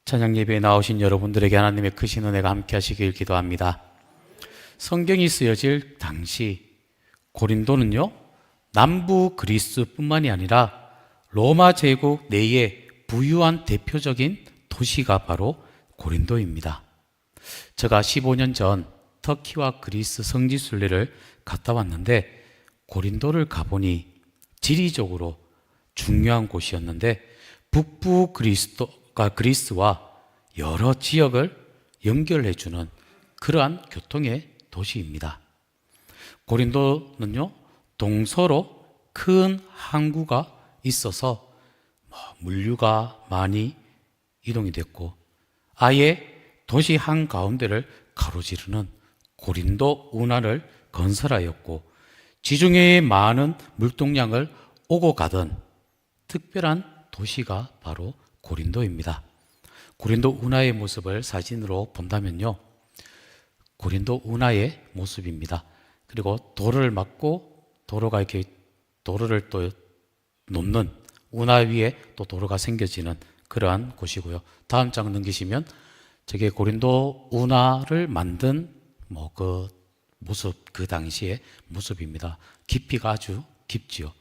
찬양 예배에 나오신 여러분들에게 하나님의 크신 은혜가 함께 하시길 기도합니다. 성경이 쓰여질 당시 고린도는요, 남부 그리스뿐만이 아니라 로마 제국 내의 부유한 대표적인 도시가 바로 고린도입니다. 제가 15년 전 터키와 그리스 성지순례를 갔다 왔는데 고린도를 가보니 지리적으로 중요한 곳이었는데 북부 그리스와 여러 지역을 연결해주는 그러한 교통의 도시입니다. 고린도는요, 동서로 큰 항구가 있어서 물류가 많이 이동이 됐고, 아예 도시 한가운데를 가로지르는 고린도 운하를 건설하였고, 지중해의 많은 물동량을 오고 가던 특별한 도시가 바로 고린도입니다. 고린도 운하의 모습을 사진으로 본다면요, 고린도 운하의 모습입니다. 그리고 도로를 막고 도로가 이렇게 도로를 또 놓는 운하 위에 또 도로가 생겨지는 그러한 곳이고요. 다음 장 넘기시면 저게 고린도 운하를 만든 그 모습, 그 당시의 모습입니다. 깊이가 아주 깊지요.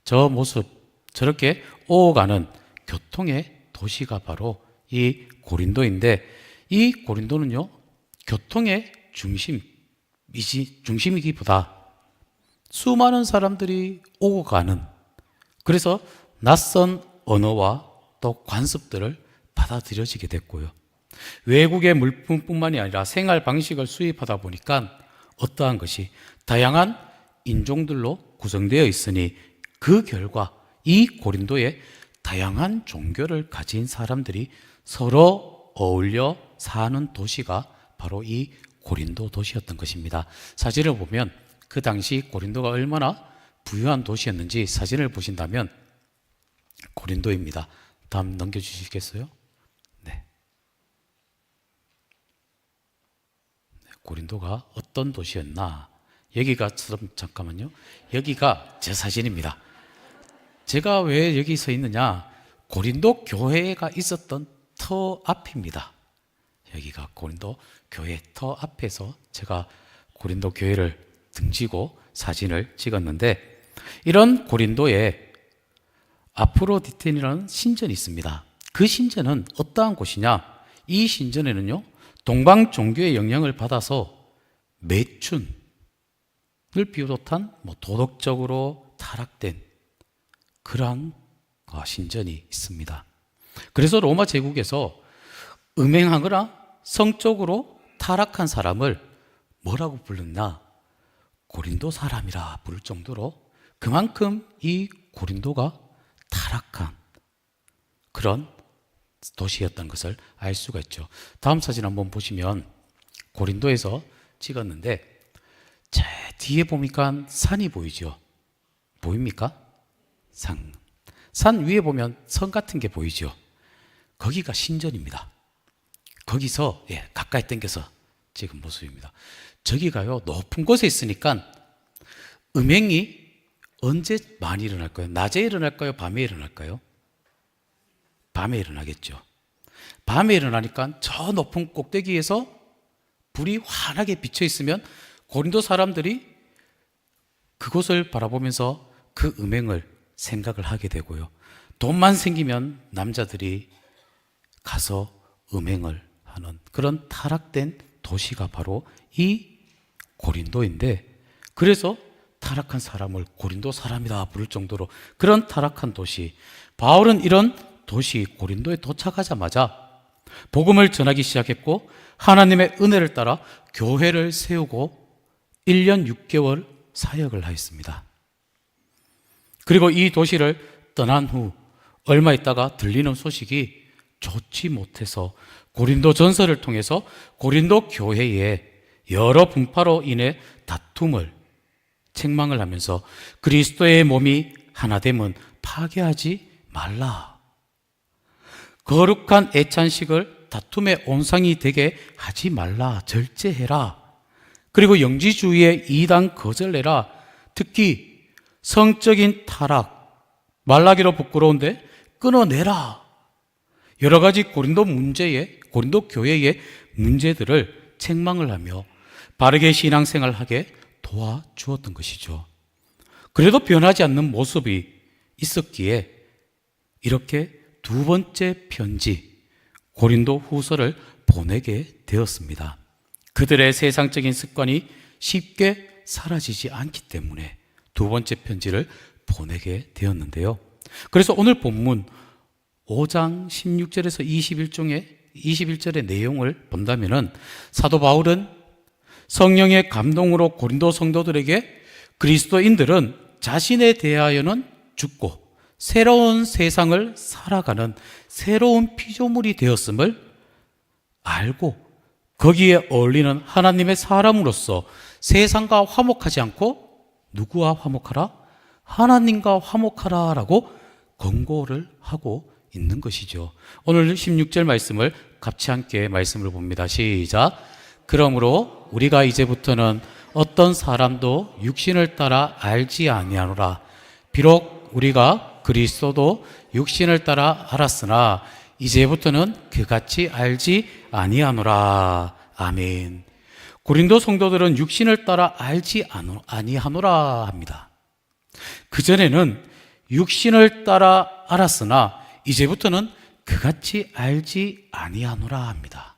저 모습, 저렇게 오가는 교통의 도시가 바로 이 고린도인데, 이 고린도는요, 교통의 중심이기보다 수많은 사람들이 오고 가는, 그래서 낯선 언어와 또 관습들을 받아들여지게 됐고요. 외국의 물품뿐만이 아니라 생활 방식을 수입하다 보니까 어떠한 것이 다양한 인종들로 구성되어 있으니 그 결과 이 고린도에 다양한 종교를 가진 사람들이 서로 어울려 사는 도시가 바로 이 고린도 도시였던 것입니다. 사진을 보면 그 당시 고린도가 얼마나 부유한 도시였는지 사진을 보신다면 고린도입니다. 다음 넘겨주시겠어요? 네. 고린도가 어떤 도시였나? 여기가 잠깐만요. 여기가 제 사진입니다. 제가 왜 여기 서 있느냐? 고린도 교회가 있었던 터 앞입니다. 여기가 고린도 교회 터 앞에서 제가 고린도 교회를 등지고 사진을 찍었는데, 이런 고린도에 아프로디테이라는 신전이 있습니다. 그 신전은 어떠한 곳이냐? 이 신전에는요, 동방 종교의 영향을 받아서 매춘을 비롯한 도덕적으로 타락된 그러한 신전이 있습니다. 그래서 로마 제국에서 음행하거나 성적으로 타락한 사람을 뭐라고 불렀나? 고린도 사람이라 부를 정도로 그만큼 이 고린도가 타락한 그런 도시였던 것을 알 수가 있죠. 다음 사진 한번 보시면 고린도에서 찍었는데, 제 뒤에 보니까 산이 보이죠? 보입니까? 산 위에 보면 성 같은 게 보이죠? 거기가 신전입니다. 거기서 가까이 당겨서 찍은 모습입니다. 저기가요, 높은 곳에 있으니까 음행이 언제 많이 일어날까요? 낮에 일어날까요? 밤에 일어날까요? 밤에 일어나겠죠. 밤에 일어나니까 저 높은 꼭대기에서 불이 환하게 비쳐 있으면 고린도 사람들이 그곳을 바라보면서 그 음행을 생각을 하게 되고요. 돈만 생기면 남자들이 가서 음행을 하는 그런 타락된 도시가 바로 이 고린도인데, 그래서 타락한 사람을 고린도 사람이다 부를 정도로 그런 타락한 도시, 바울은 이런 도시 고린도에 도착하자마자 복음을 전하기 시작했고, 하나님의 은혜를 따라 교회를 세우고 1년 6개월 사역을 하였습니다. 그리고 이 도시를 떠난 후 얼마 있다가 들리는 소식이 좋지 못해서 고린도 전서를 통해서 고린도 교회에 여러 분파로 인해 다툼을 책망을 하면서 그리스도의 몸이 하나됨은 파괴하지 말라. 거룩한 애찬식을 다툼의 온상이 되게 하지 말라. 절제해라. 그리고 영지주의의 이단 거절해라. 특히 성적인 타락, 말하기로 부끄러운데 끊어내라. 여러 가지 고린도 교회의 문제들을 책망을 하며 바르게 신앙생활하게 도와주었던 것이죠. 그래도 변하지 않는 모습이 있었기에 이렇게 두 번째 편지 고린도 후서를 보내게 되었습니다. 그들의 세상적인 습관이 쉽게 사라지지 않기 때문에 두 번째 편지를 보내게 되었는데요. 그래서 오늘 본문 5장 16절에서 21절의 내용을 본다면은 사도 바울은 성령의 감동으로 고린도 성도들에게 그리스도인들은 자신에 대하여는 죽고 새로운 세상을 살아가는 새로운 피조물이 되었음을 알고 거기에 어울리는 하나님의 사람으로서 세상과 화목하지 않고 누구와 화목하라? 하나님과 화목하라 라고 권고를 하고 있는 것이죠. 오늘 16절 말씀을 같이 함께 말씀을 봅니다. 시작. 그러므로 우리가 이제부터는 어떤 사람도 육신을 따라 알지 아니하노라. 비록 우리가 그리스도도 육신을 따라 알았으나 이제부터는 그같이 알지 아니하노라. 아멘. 고린도 성도들은 육신을 따라 알지 아니하노라 합니다. 그전에는 육신을 따라 알았으나 이제부터는 그같이 알지 아니하노라 합니다.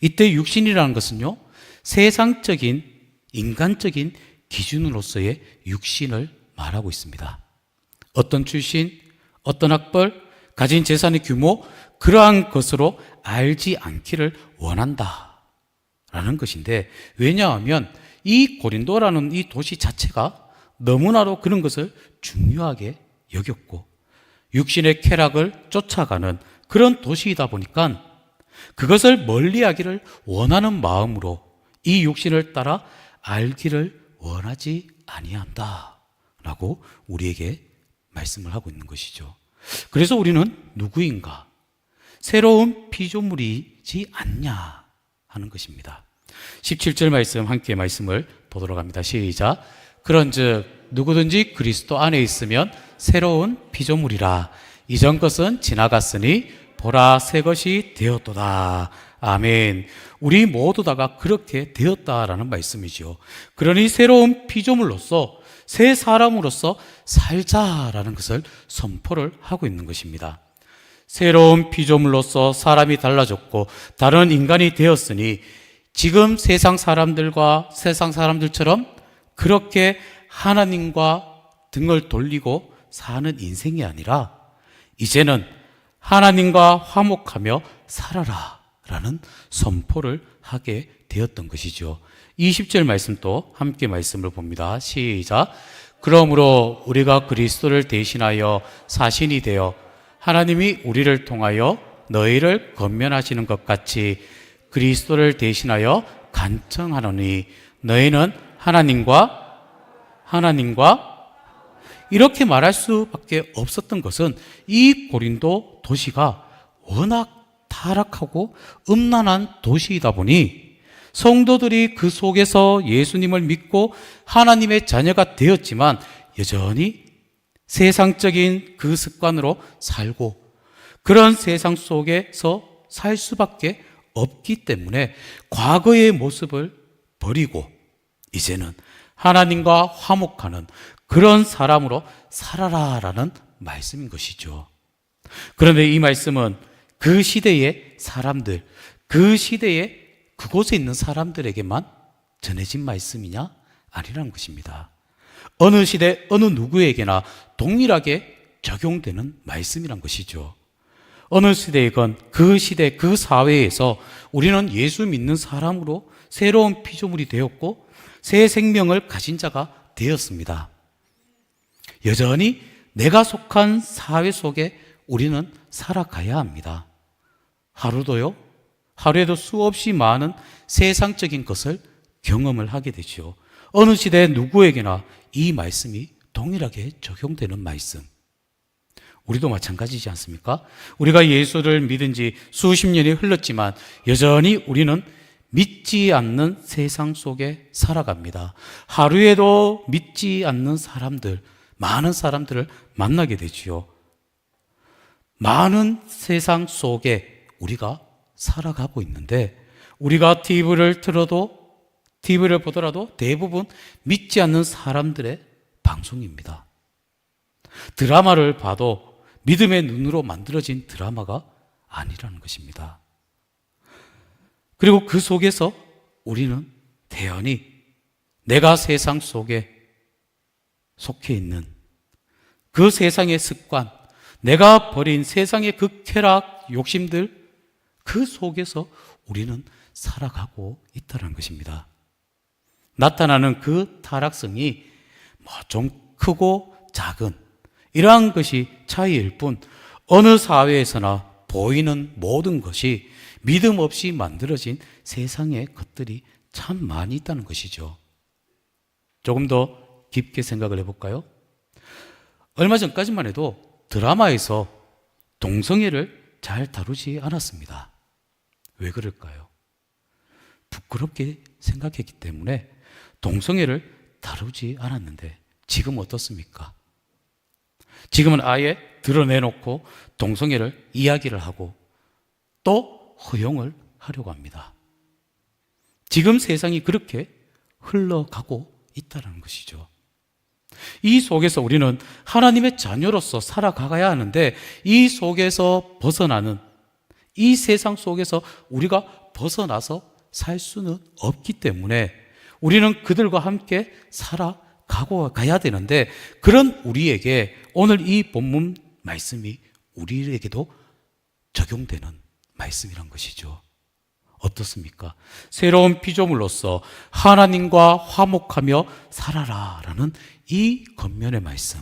이때 육신이라는 것은요, 세상적인 인간적인 기준으로서의 육신을 말하고 있습니다. 어떤 출신, 어떤 학벌, 가진 재산의 규모, 그러한 것으로 알지 않기를 원한다 라는 것인데, 왜냐하면 이 고린도라는 이 도시 자체가 너무나도 그런 것을 중요하게 여겼고 육신의 쾌락을 쫓아가는 그런 도시이다 보니까 그것을 멀리하기를 원하는 마음으로 이 육신을 따라 알기를 원하지 아니한다 라고 우리에게 말씀을 하고 있는 것이죠. 그래서 우리는 누구인가? 새로운 피조물이지 않냐 하는 것입니다. 17절 말씀 함께 말씀을 보도록 합니다. 시작. 그런즉 누구든지 그리스도 안에 있으면 새로운 피조물이라. 이전 것은 지나갔으니 보라 새 것이 되었도다. 아멘. 우리 모두 다가 그렇게 되었다라는 말씀이죠. 그러니 새로운 피조물로서 새 사람으로서 살자라는 것을 선포를 하고 있는 것입니다. 새로운 피조물로서 사람이 달라졌고 다른 인간이 되었으니 지금 세상 사람들처럼 그렇게 하나님과 등을 돌리고 사는 인생이 아니라 이제는 하나님과 화목하며 살아라 라는 선포를 하게 되었던 것이죠. 20절 말씀 또 함께 말씀을 봅니다. 시작. 그러므로 우리가 그리스도를 대신하여 사신이 되어 하나님이 우리를 통하여 너희를 권면하시는 것 같이 그리스도를 대신하여 간청하노니 너희는 하나님과 이렇게 말할 수밖에 없었던 것은 이 고린도 도시가 워낙 타락하고 음란한 도시이다 보니 성도들이 그 속에서 예수님을 믿고 하나님의 자녀가 되었지만 여전히 세상적인 그 습관으로 살고 그런 세상 속에서 살 수밖에 없기 때문에 과거의 모습을 버리고 이제는 하나님과 화목하는 그런 사람으로 살아라라는 말씀인 것이죠. 그런데 이 말씀은 그 시대의 사람들, 그 시대에 그곳에 있는 사람들에게만 전해진 말씀이냐? 아니라는 것입니다. 어느 시대, 어느 누구에게나 동일하게 적용되는 말씀이란 것이죠. 어느 시대이건 그 시대, 그 사회에서 우리는 예수 믿는 사람으로 새로운 피조물이 되었고 새 생명을 가진 자가 되었습니다. 여전히 내가 속한 사회 속에 우리는 살아가야 합니다. 하루에도 수없이 많은 세상적인 것을 경험을 하게 되죠. 어느 시대 누구에게나 이 말씀이 동일하게 적용되는 말씀. 우리도 마찬가지지 않습니까? 우리가 예수를 믿은 지 수십 년이 흘렀지만 여전히 우리는 믿지 않는 세상 속에 살아갑니다. 하루에도 믿지 않는 사람들, 많은 사람들을 만나게 되지요. 많은 세상 속에 우리가 살아가고 있는데, 우리가 TV를 보더라도 대부분 믿지 않는 사람들의 방송입니다. 드라마를 봐도 믿음의 눈으로 만들어진 드라마가 아니라는 것입니다. 그리고 그 속에서 우리는 대연히 내가 세상 속에 속해 있는 그 세상의 습관, 내가 버린 세상의 그 쾌락, 욕심들, 그 속에서 우리는 살아가고 있다는 것입니다. 나타나는 그 타락성이 좀 크고 작은 이러한 것이 차이일 뿐, 어느 사회에서나 보이는 모든 것이 믿음 없이 만들어진 세상의 것들이 참 많이 있다는 것이죠. 조금 더 깊게 생각을 해볼까요? 얼마 전까지만 해도 드라마에서 동성애를 잘 다루지 않았습니다. 왜 그럴까요? 부끄럽게 생각했기 때문에 동성애를 다루지 않았는데, 지금 어떻습니까? 지금은 아예 드러내놓고 동성애를 이야기를 하고 또 허용을 하려고 합니다. 지금 세상이 그렇게 흘러가고 있다는 것이죠. 이 속에서 우리는 하나님의 자녀로서 살아가야 하는데, 이 속에서 벗어나는, 이 세상 속에서 우리가 벗어나서 살 수는 없기 때문에 우리는 그들과 함께 살아가고 가야 되는데, 그런 우리에게 오늘 이 본문 말씀이 우리에게도 적용되는 말씀이란 것이죠. 어떻습니까? 새로운 피조물로서 하나님과 화목하며 살아라 라는 이 겉면의 말씀,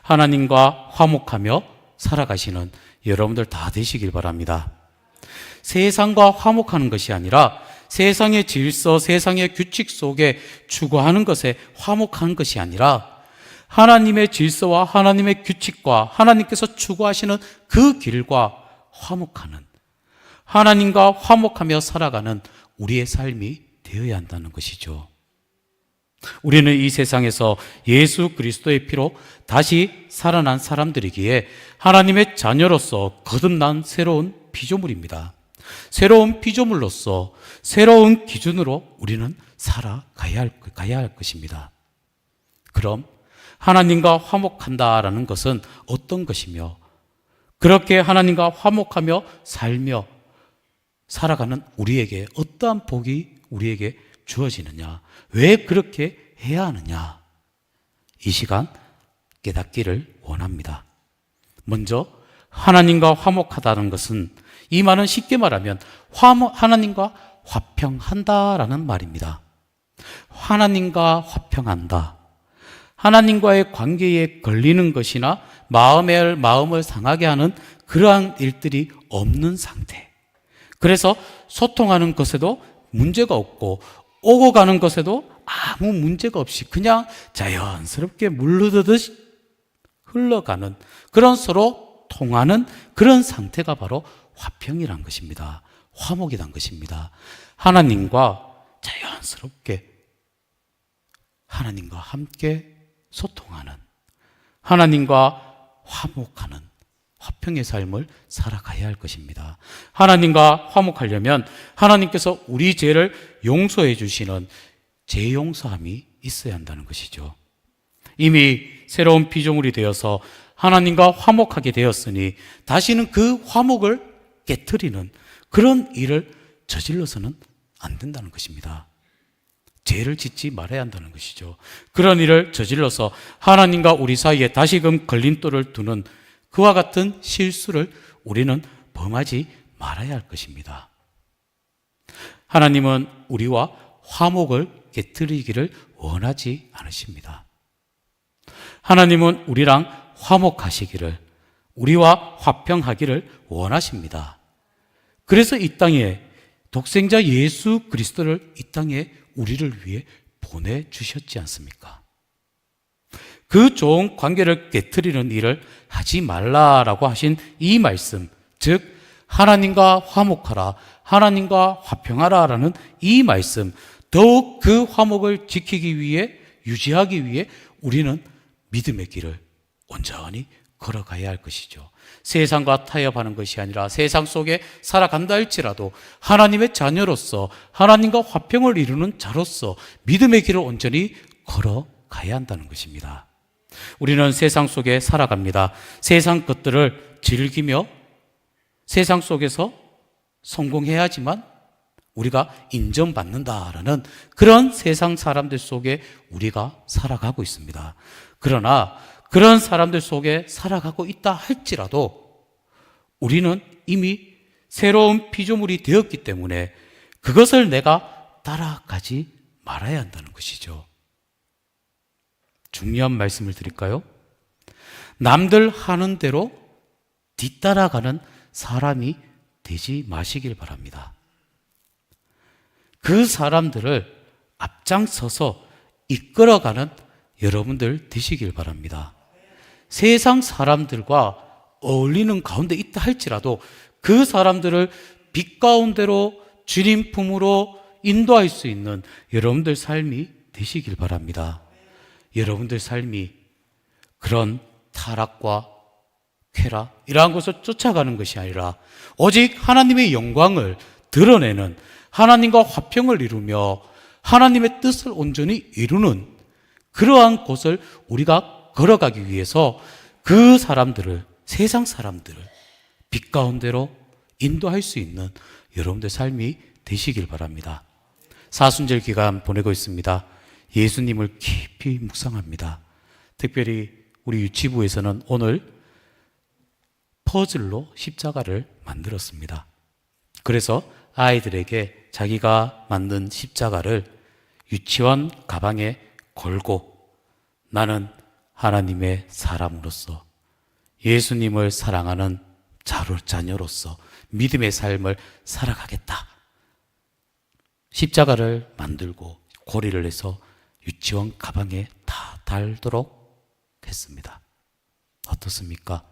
하나님과 화목하며 살아가시는 여러분들 다 되시길 바랍니다. 세상과 화목하는 것이 아니라 세상의 질서, 세상의 규칙 속에 추구하는 것에 화목하는 것이 아니라 하나님의 질서와 하나님의 규칙과 하나님께서 추구하시는 그 길과 화목하는, 하나님과 화목하며 살아가는 우리의 삶이 되어야 한다는 것이죠. 우리는 이 세상에서 예수 그리스도의 피로 다시 살아난 사람들이기에 하나님의 자녀로서 거듭난 새로운 피조물입니다. 새로운 피조물로서 새로운 기준으로 우리는 살아가야 할 것입니다. 그럼 하나님과 화목한다라는 것은 어떤 것이며, 그렇게 하나님과 화목하며 살며 살아가는 우리에게 어떠한 복이 우리에게 주어지느냐, 왜 그렇게 해야 하느냐, 이 시간 깨닫기를 원합니다. 먼저 하나님과 화목하다는 것은, 이 말은 쉽게 말하면 하나님과 화평한다라는 말입니다. 하나님과 화평한다, 하나님과의 관계에 걸리는 것이나 마음을 상하게 하는 그러한 일들이 없는 상태. 그래서 소통하는 것에도 문제가 없고 오고 가는 것에도 아무 문제가 없이 그냥 자연스럽게 물 흐르듯 흘러가는, 그런 서로 통하는 그런 상태가 바로 화평이란 것입니다. 화목이란 것입니다. 하나님과 자연스럽게 하나님과 함께 소통하는, 하나님과 화목하는 화평의 삶을 살아가야 할 것입니다. 하나님과 화목하려면 하나님께서 우리 죄를 용서해 주시는 죄 용서함이 있어야 한다는 것이죠. 이미 새로운 피조물이 되어서 하나님과 화목하게 되었으니 다시는 그 화목을 깨트리는 그런 일을 저질러서는 안 된다는 것입니다. 죄를 짓지 말아야 한다는 것이죠. 그런 일을 저질러서 하나님과 우리 사이에 다시금 걸림돌을 두는 그와 같은 실수를 우리는 범하지 말아야 할 것입니다. 하나님은 우리와 화목을 깨트리기를 원하지 않으십니다. 하나님은 우리랑 화목하시기를, 우리와 화평하기를 원하십니다. 그래서 이 땅에 독생자 예수 그리스도를 이 땅에 우리를 위해 보내주셨지 않습니까? 그 좋은 관계를 깨트리는 일을 하지 말라라고 하신 이 말씀, 즉 하나님과 화목하라, 하나님과 화평하라라는 이 말씀, 더욱 그 화목을 지키기 위해, 유지하기 위해 우리는 믿음의 길을 온전히 걸어가야 할 것이죠. 세상과 타협하는 것이 아니라 세상 속에 살아간다 할지라도 하나님의 자녀로서 하나님과 화평을 이루는 자로서 믿음의 길을 온전히 걸어가야 한다는 것입니다. 우리는 세상 속에 살아갑니다. 세상 것들을 즐기며 세상 속에서 성공해야지만 우리가 인정받는다라는 그런 세상 사람들 속에 우리가 살아가고 있습니다. 그러나 그런 사람들 속에 살아가고 있다 할지라도 우리는 이미 새로운 피조물이 되었기 때문에 그것을 내가 따라가지 말아야 한다는 것이죠. 중요한 말씀을 드릴까요? 남들 하는 대로 뒤따라가는 사람이 되지 마시길 바랍니다. 그 사람들을 앞장서서 이끌어가는 여러분들 되시길 바랍니다. 세상 사람들과 어울리는 가운데 있다 할지라도 그 사람들을 빛 가운데로 주님 품으로 인도할 수 있는 여러분들 삶이 되시길 바랍니다. 여러분들 삶이 그런 타락과 쾌락 이러한 것을 쫓아가는 것이 아니라 오직 하나님의 영광을 드러내는 하나님과 화평을 이루며 하나님의 뜻을 온전히 이루는 그러한 곳을 우리가 걸어가기 위해서 그 사람들을, 세상 사람들을 빛 가운데로 인도할 수 있는 여러분들 삶이 되시길 바랍니다. 사순절 기간 보내고 있습니다. 예수님을 깊이 묵상합니다. 특별히 우리 유치부에서는 오늘 퍼즐로 십자가를 만들었습니다. 그래서 아이들에게 자기가 만든 십자가를 유치원 가방에 걸고 나는 하나님의 사람으로서 예수님을 사랑하는 자녀로서 믿음의 삶을 살아가겠다. 십자가를 만들고 고리를 내서 유치원 가방에 다 달도록 했습니다. 어떻습니까?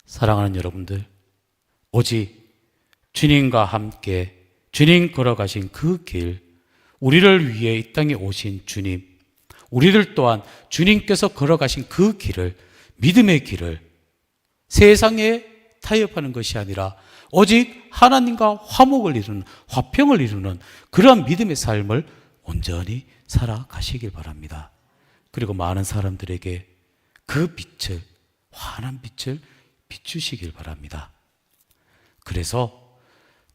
사랑하는 여러분들, 오직 주님과 함께 주님 걸어가신 그 길, 우리를 위해 이 땅에 오신 주님, 우리들 또한 주님께서 걸어가신 그 길을, 믿음의 길을 세상에 타협하는 것이 아니라 오직 하나님과 화목을 이루는, 화평을 이루는 그러한 믿음의 삶을 온전히 살아가시길 바랍니다. 그리고 많은 사람들에게 그 빛을, 환한 빛을 비추시길 바랍니다. 그래서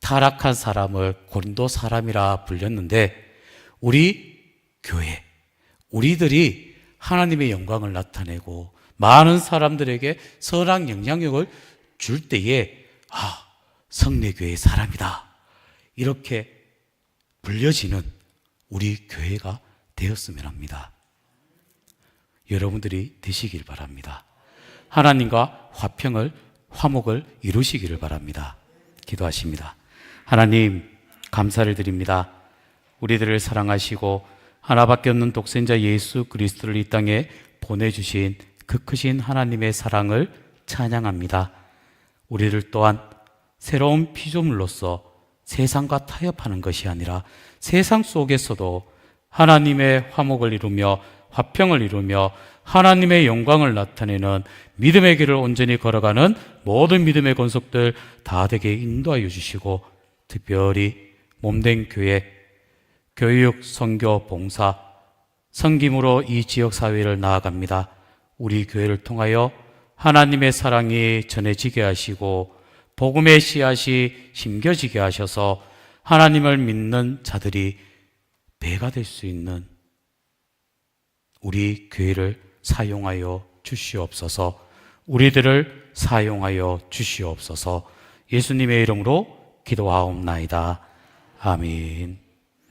타락한 사람을 고린도 사람이라 불렸는데 우리 교회, 우리들이 하나님의 영광을 나타내고 많은 사람들에게 선한 영향력을 줄 때에 성례교회의 사람이다 이렇게 불려지는 우리 교회가 되었으면 합니다. 여러분들이 되시길 바랍니다. 하나님과 화평을, 화목을 이루시기를 바랍니다. 기도하십니다. 하나님, 감사를 드립니다. 우리들을 사랑하시고 하나밖에 없는 독생자 예수 그리스도를 이 땅에 보내주신 그 크신 하나님의 사랑을 찬양합니다. 우리들 또한 새로운 피조물로서 세상과 타협하는 것이 아니라 세상 속에서도 하나님의 화목을 이루며 화평을 이루며 하나님의 영광을 나타내는 믿음의 길을 온전히 걸어가는 모든 믿음의 권속들 다 되게 인도하여 주시고 특별히 몸된 교회, 교육, 선교, 봉사, 섬김으로 이 지역 사회를 나아갑니다. 우리 교회를 통하여 하나님의 사랑이 전해지게 하시고 복음의 씨앗이 심겨지게 하셔서 하나님을 믿는 자들이 배가 될 수 있는 우리 교회를 사용하여 주시옵소서. 우리들을 사용하여 주시옵소서. 예수님의 이름으로 기도하옵나이다. 아멘.